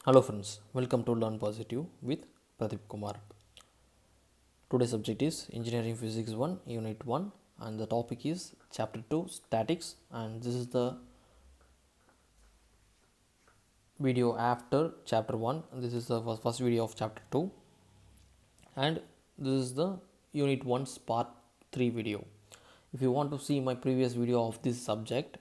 Hello friends, welcome to Learn Positive with Pradeep Kumar. Today's subject is Engineering Physics 1 Unit 1 and the topic is Chapter 2 Statics, and this is the video after Chapter 1. This is the first video of Chapter 2 and this is the Unit 1's Part 3 video. If you want to see my previous video of this subject,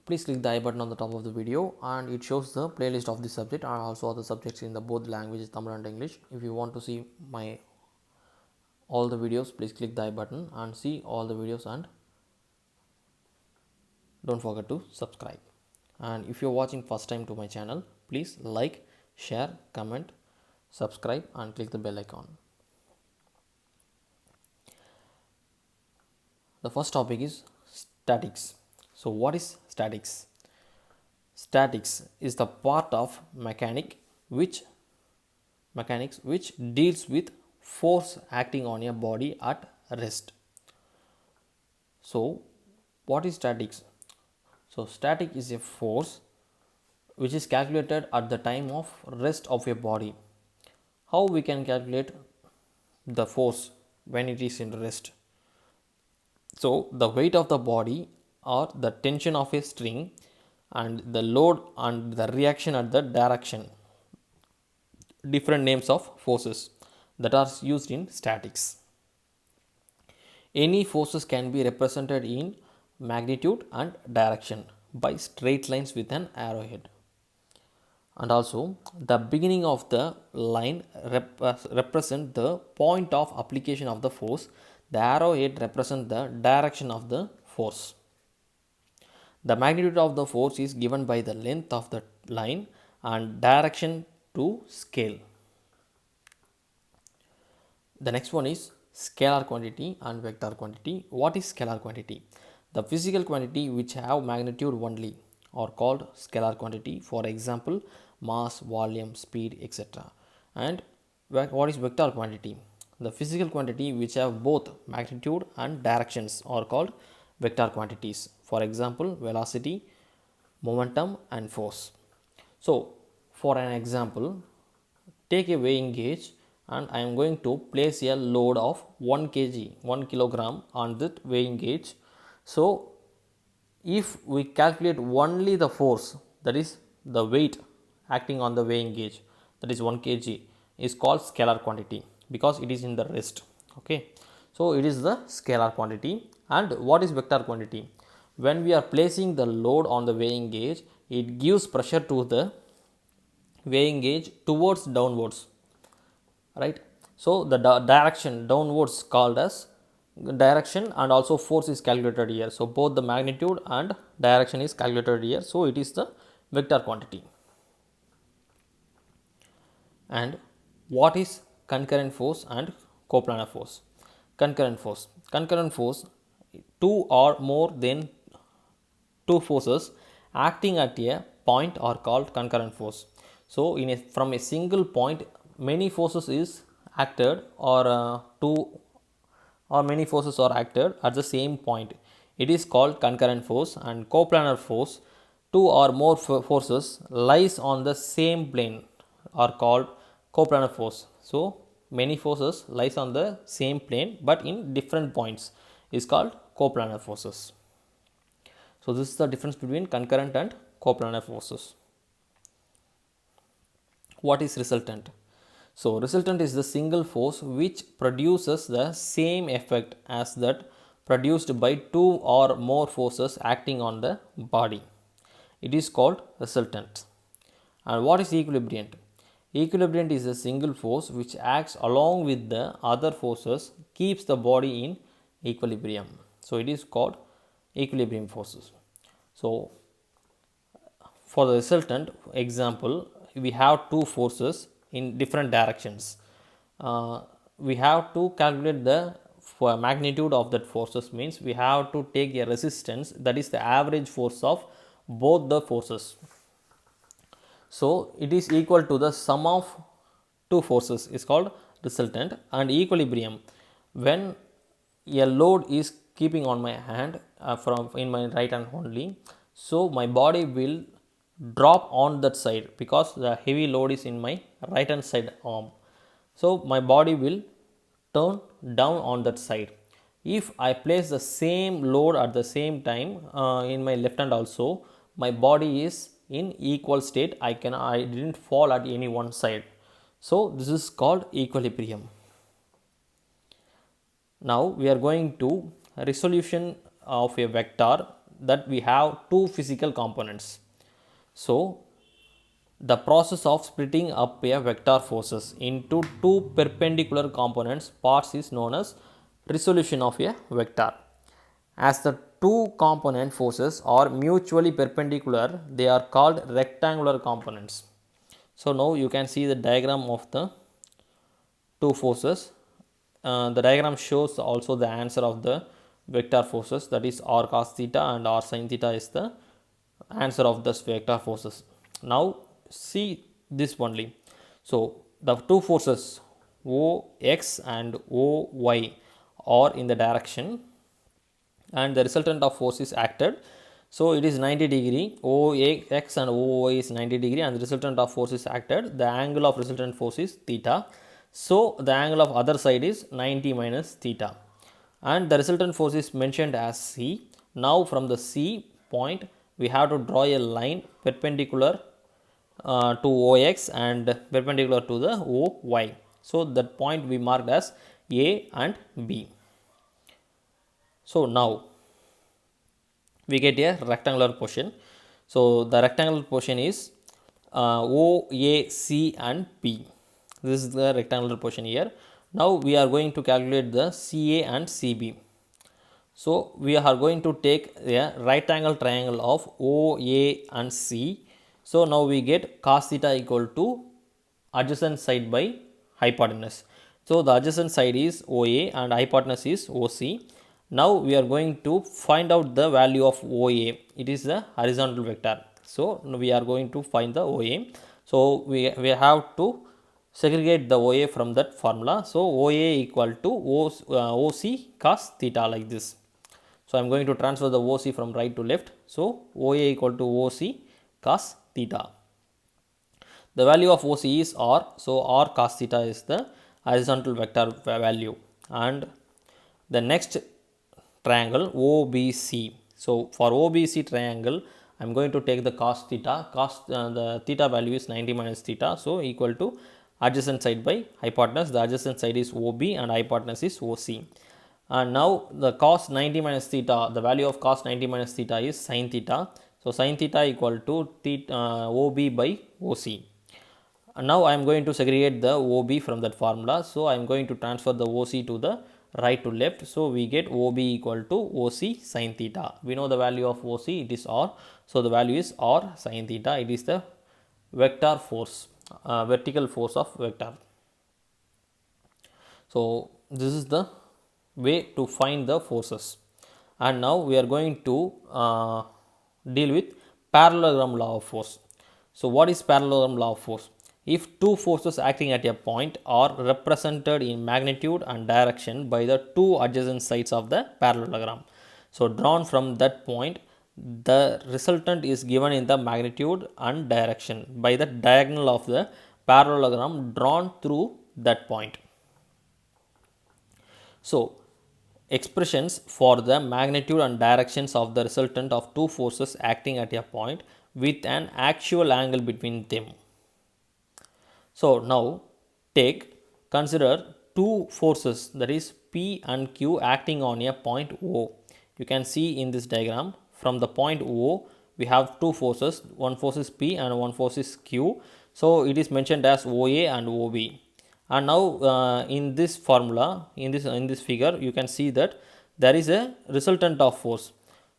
please click the I button on the top of the video and it shows the playlist of this subject and also other subjects in the both languages Tamil and English. If you want to see my all the videos, please click the I button and see all the videos and don't forget to subscribe. And if you're watching first time to my channel, please like, share, comment, subscribe and click the bell icon. The first topic is statics. So what is statics? Statics is the part of mechanics which deals with force acting on a body at rest. So what is statics? So static is a force which is calculated at the time of rest of a body. How we can calculate the force when it is in rest? So the weight of the body or the tension of a string and the load and the reaction at the direction, different names of forces that are used in statics. Any forces can be represented in magnitude and direction by straight lines with an arrowhead. And also the beginning of the line represent the point of application of the force. The arrowhead represent the direction of the force. The magnitude of the force is given by the length of the line and direction to scale. The next one is scalar quantity and vector quantity. What is scalar quantity? The physical quantity which have magnitude only are called scalar quantity. For example, mass, volume, speed, etc. And what is vector quantity? The physical quantity which have both magnitude and directions are called vector quantities. For example, velocity, momentum and force. So for an example, take a weighing gauge and I am going to place a load of 1 kg, 1 kilogram on that weighing gauge. So if we calculate only the force, that is the weight acting on the weighing gauge, that is 1 kg, is called scalar quantity because it is in the rest. Okay, so it is the scalar quantity. And what is vector quantity? When we are placing the load on the weighing gauge, it gives pressure to the weighing gauge towards downwards, right? So the direction downwards called as direction, and also force is calculated here. So both the magnitude and direction is calculated here, so it is the vector quantity. And what is concurrent force and coplanar force? Concurrent force, two or more than two forces acting at a point are called concurrent force. So from a single point many forces is acted, or two or many forces are acted at the same point, it is called concurrent force. And coplanar force, two or more forces lies on the same plane are called coplanar force. So many forces lies on the same plane but in different points is called coplanar forces. So this is the difference between concurrent and coplanar forces. What is resultant? So resultant is the single force which produces the same effect as that produced by two or more forces acting on the body. It is called resultant. And what is equilibriant? Equilibriant is a single force which acts along with the other forces, keeps the body in equilibrium. So it is called equilibrium forces. So for the resultant example, we have two forces in different directions. We have to calculate the magnitude of that forces, means we have to take a resistance, that is the average force of both the forces. So it is equal to the sum of two forces is called resultant. And equilibrium, when a load is keeping on my hand from in my right hand only, so my body will drop on that side because the heavy load is in my right hand side arm. So my body will turn down on that side. If I place the same load at the same time in my left hand also, my body is in equal state. I didn't fall at any one side. So this is called equilibrium. Now we are going to resolution of a vector that we have two physical components. So the process of splitting up a vector forces into two perpendicular components parts is known as resolution of a vector. As the two component forces are mutually perpendicular, they are called rectangular components. So now you can see the diagram of the two forces. The diagram shows also the answer of the vector forces, that is r cos theta and r sin theta is the answer of this vector forces. Now see this only. So the two forces OX and OY are in the direction and the resultant of force is acted. So it is 90 degree, OX and OY is 90 degree and the resultant of force is acted. The angle of resultant force is theta. So the angle of other side is 90 minus theta and the resultant force is mentioned as C. Now from the C point we have to draw a line perpendicular to OX and perpendicular to the OY. So that point we marked as A and B. So now we get a rectangular portion. So the rectangular portion is OAC and P. This is the rectangular portion here. Now we are going to calculate the CA and CB. So we are going to take a right angle triangle of OA and C. So now we get cos theta equal to adjacent side by hypotenuse. So the adjacent side is OA and hypotenuse is OC. Now we are going to find out the value of OA. It is the horizontal vector. So we are going to find the OA. So we have to segregate the OA from that formula. So OA equal to OC cos theta like this. So I am going to transfer the OC from right to left. So OA equal to OC cos theta. The value of OC is R. So R cos theta is the horizontal vector value. And the next triangle OBC. So for OBC triangle, I am going to take the cos theta. The theta value is 90 minus theta. So equal to adjacent side by hypotenuse. The adjacent side is OB and hypotenuse is OC. And now the cos 90 minus theta, the value of cos 90 minus theta is sin theta. So sin theta equal to theta, OB by OC. And now I am going to segregate the OB from that formula. So I am going to transfer the OC to the right to left. So we get OB equal to OC sin theta. We know the value of OC, it is R. So the value is R sin theta. It is the vector force, vertical force of vector. So this is the way to find the forces. And now we are going to deal with parallelogram law of force. So what is parallelogram law of force? If two forces acting at a point are represented in magnitude and direction by the two adjacent sides of the parallelogram, so drawn from that point, the resultant is given in the magnitude and direction by the diagonal of the parallelogram drawn through that point. So expressions for the magnitude and directions of the resultant of two forces acting at a point with an actual angle between them. So now consider two forces, that is P and Q, acting on a point O. You can see in this diagram from the point O we have two forces, one force is P and one force is Q. So it is mentioned as OA and OB. And now in this formula, in this figure, you can see that there is a resultant of force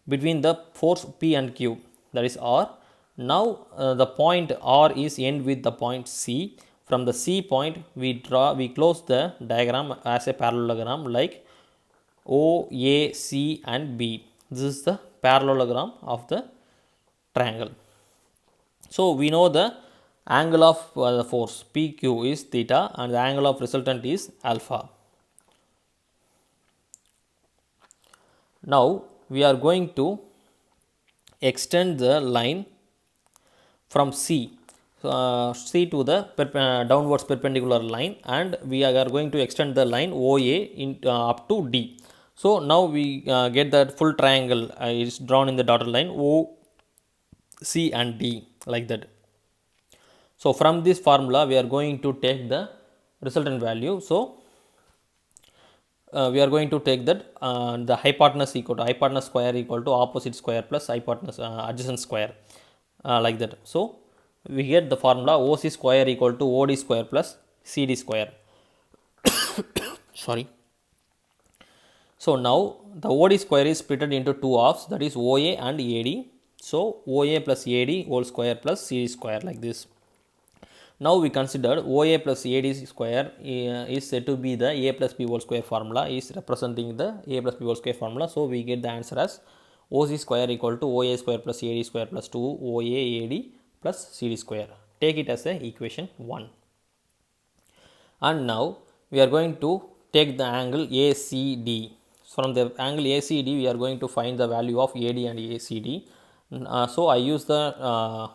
between the force P and Q, that is R. Now the point R is end with the point C. From the C point we close the diagram as a parallelogram like O, A, C and B. This is the parallelogram of the triangle. So we know the angle of the force PQ is theta and the angle of resultant is alpha. Now we are going to extend the line from C to the downwards perpendicular line, and we are going to extend the line OA up to D. So now we get that full triangle is drawn in the dotted line O, C and D, like that. So from this formula we are going to take the resultant value. So we are going to take that the hypotenuse equal to hypotenuse square equal to opposite square plus hypotenuse adjacent square, like that. So we get the formula OC square equal to OD square plus CD square. Sorry. So now the OD square is split into two halves, that is OA and AD. So OA plus AD whole square plus CD square, like this. Now we consider OA plus AD square is said to be the A plus B whole square formula, is representing the A plus B whole square formula. So we get the answer as OC square equal to OA square plus AD square plus 2 OA AD plus CD square. Take it as a equation 1. And now we are going to take the angle ACD. From the angle ACD we are going to find the value of AD and ACD. So I use the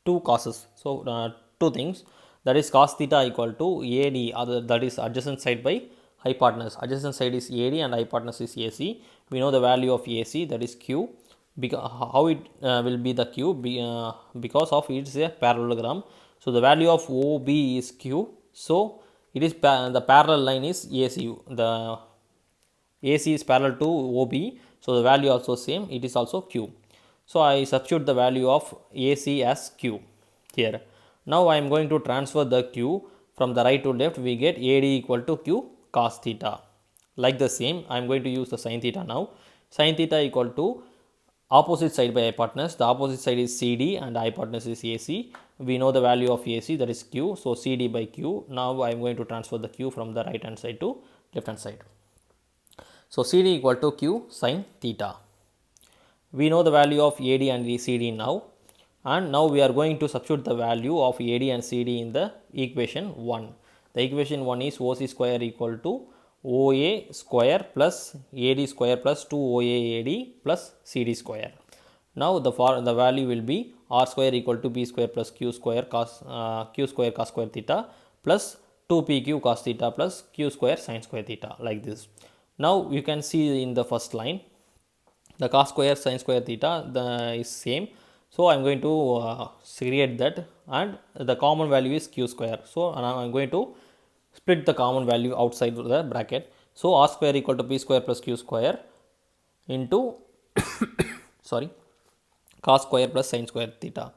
two causes. So two things, that is cos theta equal to AD, that is adjacent side by hypotenuse. Adjacent side is AD and hypotenuse is AC. We know the value of AC, that is Q. Because how it will be the Q, because of it is a parallelogram. So the value of OB is Q. So it is the parallel line is AC. The AC is parallel to OB. So the value also same. It is also Q. So I substitute the value of AC as Q here. Now I am going to transfer the Q from the right to left. We get AD equal to Q cos theta. Like the same, I am going to use the sin theta now. Sin theta equal to opposite side by hypotenuse. The opposite side is CD and hypotenuse is AC. We know the value of AC, that is Q. So CD by Q. Now I am going to transfer the Q from the right hand side to left hand side. So CD equal to Q sin theta. We know the value of AD and CD now, and now we are going to substitute the value of AD and CD in the equation 1. The equation 1 is OC square equal to OA square plus AD square plus 2 OA AD plus CD square. Now the value will be R square equal to B square plus Q square cos square theta plus 2 PQ cos theta plus Q square sin square theta, like this. Now you can see in the first line the cos square sin square theta is same. So I am going to segregate that, and the common value is Q square. So now I am going to split the common value outside the bracket. So R square equal to P square plus Q square into sorry, cos square plus sin square theta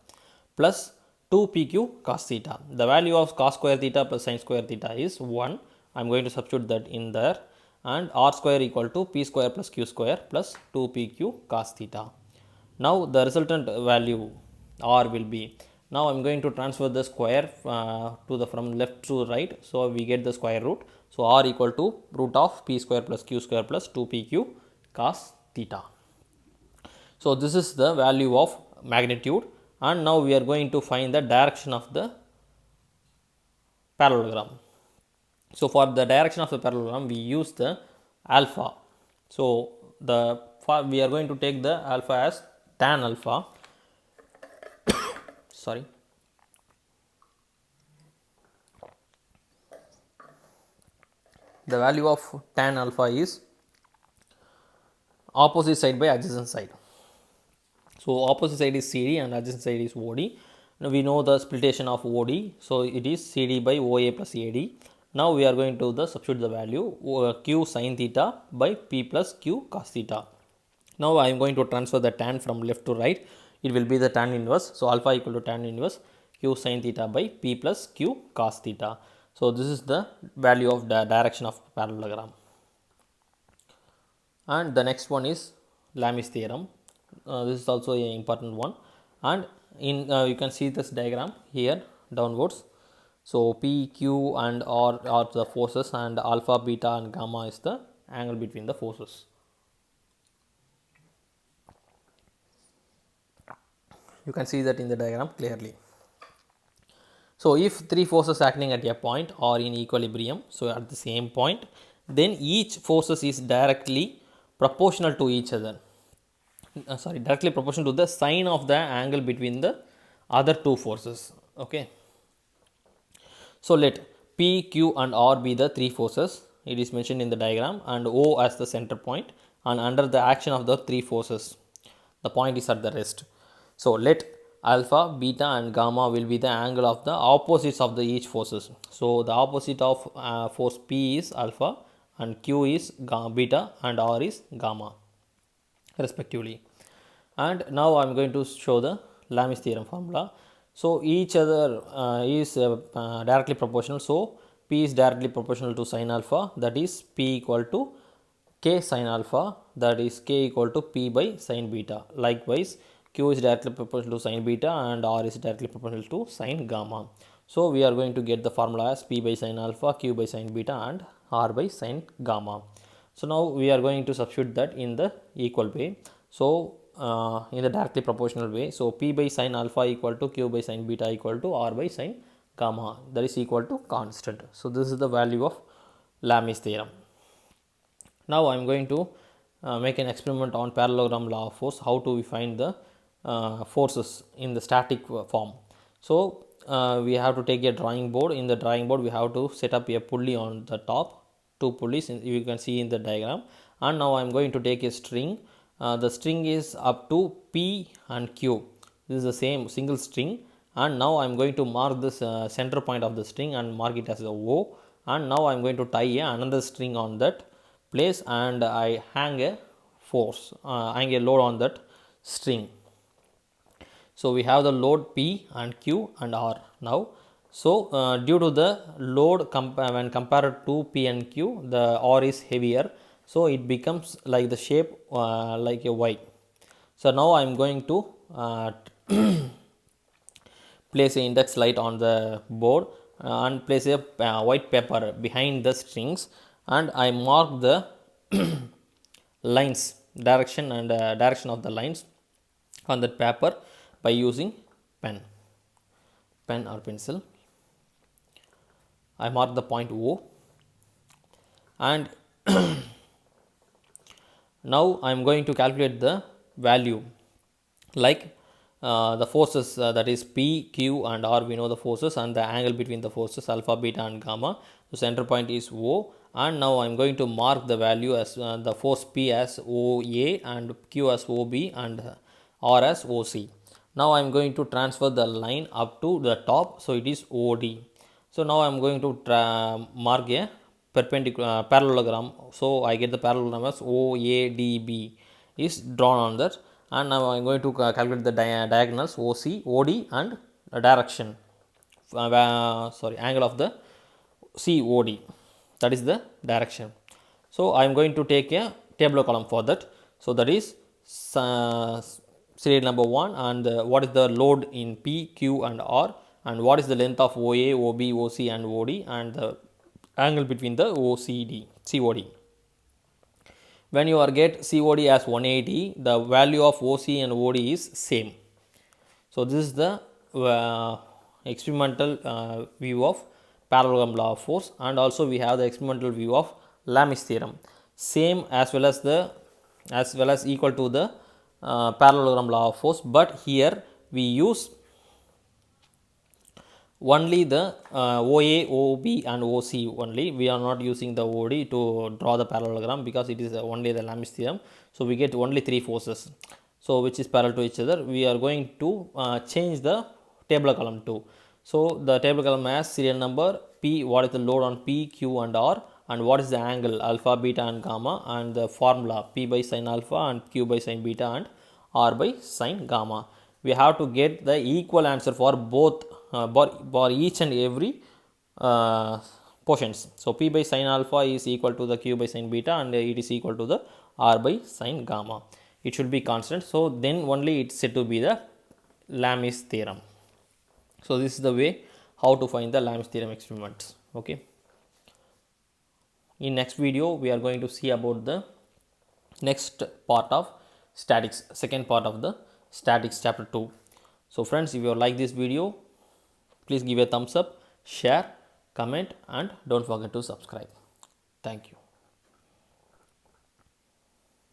plus 2 PQ cos theta. The value of cos square theta plus sin square theta is 1. I am going to substitute that in there, and R square equal to P square plus Q square plus 2 PQ cos theta. Now the resultant value R will be, now I am going to transfer the square from left to right. So we get the square root. So R equal to root of P square plus Q square plus 2 PQ cos theta. So this is the value of magnitude, and now we are going to find the direction of the parallelogram. So for the direction of the parallelogram we use the alpha. So we are going to take the alpha as tan alpha. Sorry. The value of tan alpha is opposite side by adjacent side. So opposite side is CD and adjacent side is OD. Now we know the splitation of OD. So it is CD by OA plus AD. Now we are going to substitute the value Q sin theta by P plus Q cos theta. Now I am going to transfer the tan from left to right. It will be the tan inverse. So alpha equal to tan inverse Q sin theta by P plus Q cos theta. So this is the value of the direction of parallelogram. And the next one is Lami's theorem. This is also an important one, and in you can see this diagram here downwards. So P, Q and R are the forces, and alpha, beta and gamma is the angle between the forces. You can see that in the diagram clearly. So if three forces acting at a point are in equilibrium, so at the same point, then each forces is directly proportional to each other. Directly proportional to the sine of the angle between the other two forces. Okay. So let P, Q and R be the three forces. It is mentioned in the diagram, and O as the center point, and under the action of the three forces, the point is at the rest. So let alpha, beta and gamma will be the angle of the opposites of the each forces. So the opposite of force P is alpha, and Q is beta, and R is gamma respectively. And now I am going to show the Lami's theorem formula. So each other is directly proportional. So P is directly proportional to sin alpha, that is P equal to K sin alpha, that is K equal to P by sin beta. Likewise Q is directly proportional to sin beta and R is directly proportional to sin gamma. So we are going to get the formula as P by sin alpha, Q by sin beta and R by sin gamma. So now we are going to substitute that in the equal way. So in the directly proportional way. So P by sin alpha equal to Q by sin beta equal to R by sin gamma, that is equal to constant. So this is the value of Lami's theorem. Now I am going to make an experiment on parallelogram law of force. How to we find the forces in the static form. So we have to take a drawing board. In the drawing board we have to set up a pulley on the top, two pulleys you can see in the diagram. And now I am going to take a string. The string is up to P and Q. This is the same single string, and now I am going to mark this center point of the string and mark it as a O. And now I am going to tie another string on that place, and I hang a force, hang a load on that string. So we have the load P and Q and R now. So due to the load when compared to P and Q, the R is heavier, so it becomes like the shape like a Y. So now I am going to place a index light on the board and place a white paper behind the strings, and I mark the lines, direction and direction of the lines on that paper by using pen or pencil. I mark the point O, and now I am going to calculate the value, like the forces, that is P, Q and R, we know the forces, and the angle between the forces alpha, beta and gamma. The center point is O, and now I am going to mark the value as the force P as OA and Q as OB and R as OC. Now I am going to transfer the line up to the top, so it is OD. So now I am going to mark a perpendicular parallelogram. So I get the parallelogram as OADB is drawn on that, and now I am going to calculate the diagonals OC, OD and direction, angle of the COD, that is the direction. So I am going to take a tabular column for that. So that is serial number 1, and what is the load in P, Q and R, and what is the length of OA, OB, OC and OD, and the angle between the COD. When you are get COD as 180, the value of OC and OD is same. So this is the experimental view of parallelogram law of force, and also we have the experimental view of Lami's theorem, same as well as equal to the parallelogram law of force, but here we use only the OA, OB and OC only. We are not using the OD to draw the parallelogram because it is only the Lami's theorem. So we get only three forces, so which is parallel to each other. We are going to change the tabular column too. So the tabular column has serial number P, what is the load on P, Q and R, and what is the angle alpha, beta and gamma, and the formula P by sin alpha and Q by sin beta and R by sin gamma. We have to get the equal answer for both for each and every portions. So P by sin alpha is equal to the Q by sin beta, and it is equal to the R by sin gamma. It should be constant, so then only it is said to be the Lami's theorem. So this is the way how to find the Lami's theorem experiments. Okay. In next video we are going to see about the next part of statics, second part of the statics chapter 2. So friends, if you like this video, please give a thumbs up, share, comment and don't forget to subscribe. Thank you.